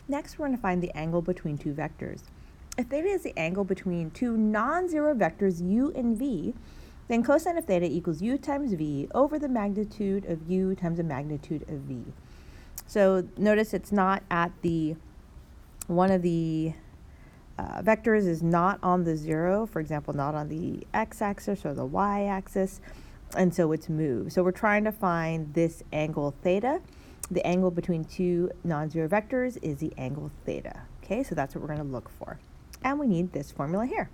Next, we're going to find the angle between two vectors. If theta is the angle between two non-zero vectors u and v, then cosine of theta equals u times v over the magnitude of u times the magnitude of v. So notice it's not at one of the vectors is not on the zero, for example, not on the x-axis or the y-axis, and so it's moved. So we're trying to find this angle theta. The angle between two non-zero vectors is the angle theta. Okay, so that's what we're going to look for. And we need this formula here.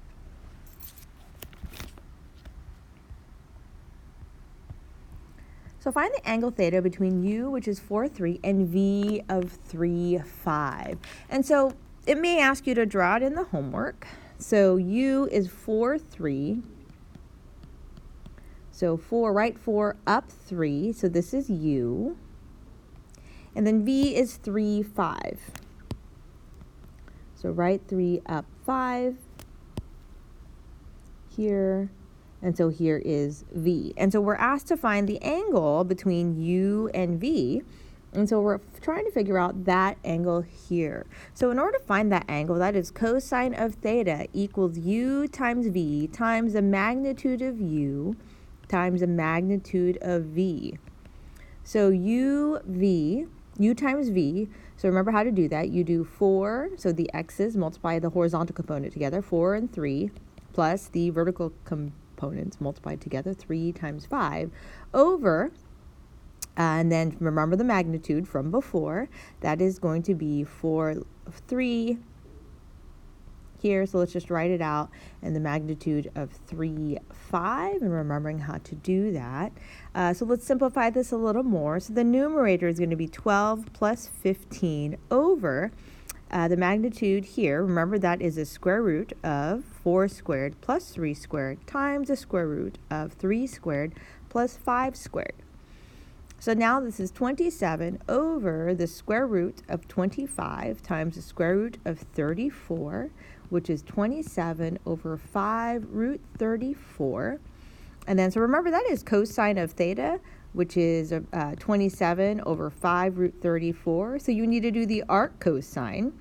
So find the angle theta between u, which is 4, 3, and v of 3, 5. And so it may ask you to draw it in the homework. So u is 4, 3. So 4, right 4, up 3. So this is u. And then v is 3, 5. So right 3, up 5. Here. And so here is v. And so we're asked to find the angle between u and v. And so we're trying to figure out that angle here. So in order to find that angle, that is cosine of theta equals u times v times the magnitude of u times the magnitude of v. So u times v, so remember how to do that. You do 4, so the x's multiply the horizontal component together, 4 and 3, plus the vertical components multiplied together, 3 times 5, over, and then remember the magnitude from before, that is going to be 4, 3 here, so let's just write it out, and the magnitude of 3, 5, and remembering how to do that. So let's simplify this a little more. So the numerator is going to be 12 plus 15 over the magnitude here. Remember that is the square root of 4 squared plus 3 squared times the square root of 3 squared plus 5 squared. So now this is 27 over the square root of 25 times the square root of 34, which is 27 over 5 root 34. And then, so remember that is cosine of theta, which is 27 over 5 root 34. So you need to do the arc cosine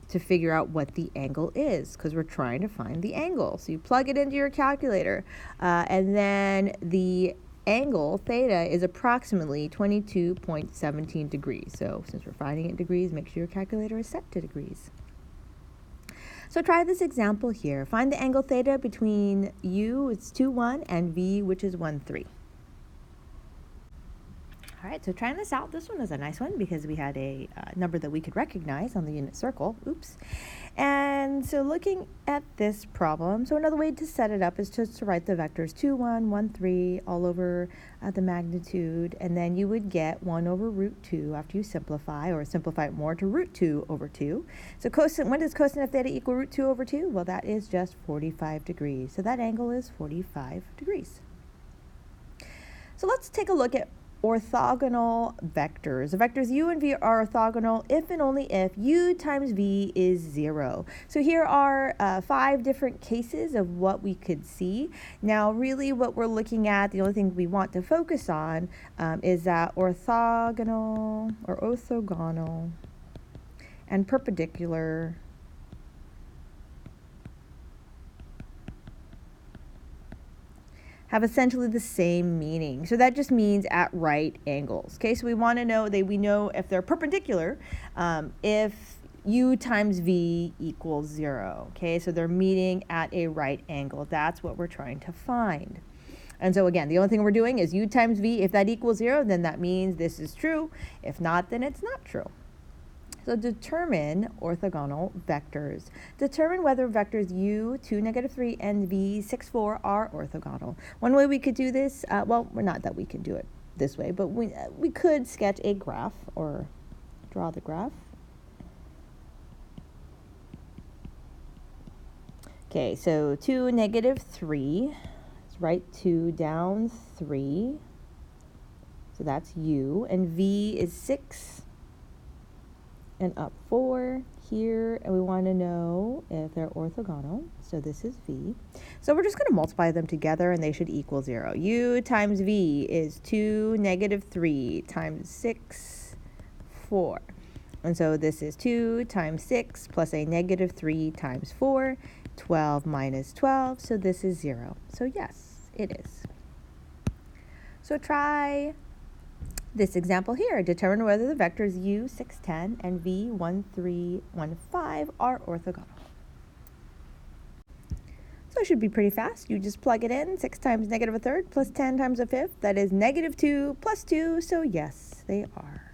to figure out what the angle is, because we're trying to find the angle. So you plug it into your calculator, and then the angle theta is approximately 22.17 degrees. So since we're finding it in degrees, make sure your calculator is set to degrees. So try this example here. Find the angle theta between u, it's 2, 1, and v, which is 1, 3. All right, so trying this out, this one is a nice one because we had a number that we could recognize on the unit circle. Oops. And so looking at this problem, so another way to set it up is just to write the vectors 2, 1, 1, 3 all over the magnitude, and then you would get 1 over root 2 after you simplify, or simplify it more to root 2 over 2. So when does cosine of theta equal root 2 over 2? Well, that is just 45 degrees. So that angle is 45 degrees. So let's take a look at orthogonal vectors. The vectors u and v are orthogonal if and only if u times v is 0. So here are 5 different cases of what we could see. Now really what we're looking at, the only thing we want to focus on is that orthogonal or orthogonal and perpendicular have essentially the same meaning. So that just means at right angles. Okay, so we want to know we know if they're perpendicular, if u times v equals 0. Okay, so they're meeting at a right angle. That's what we're trying to find. And so again, the only thing we're doing is u times v. If that equals 0, then that means this is true. If not, then it's not true. So determine orthogonal vectors. Determine whether vectors u, 2, -3, and v, 6, 4 are orthogonal. One way we could do this, well, not that we can do it this way, but we could sketch a graph or draw the graph. Okay, so 2, -3, let's write 2 down 3, so that's u, and v is 6, and up 4 here, and we want to know if they're orthogonal, so this is v. So we're just going to multiply them together and they should equal 0. U times v is 2, -3 times 6, 4. And so this is 2 times 6 plus a negative 3 times 4, 12 minus 12, so this is 0. So yes, it is. So try this example here. Determine whether the vectors u, 6, 10, and v, 1, 3, 1, 5 are orthogonal. So it should be pretty fast. You just plug it in. 6 times negative a third plus 10 times a fifth. That is negative 2 plus 2. So yes, they are.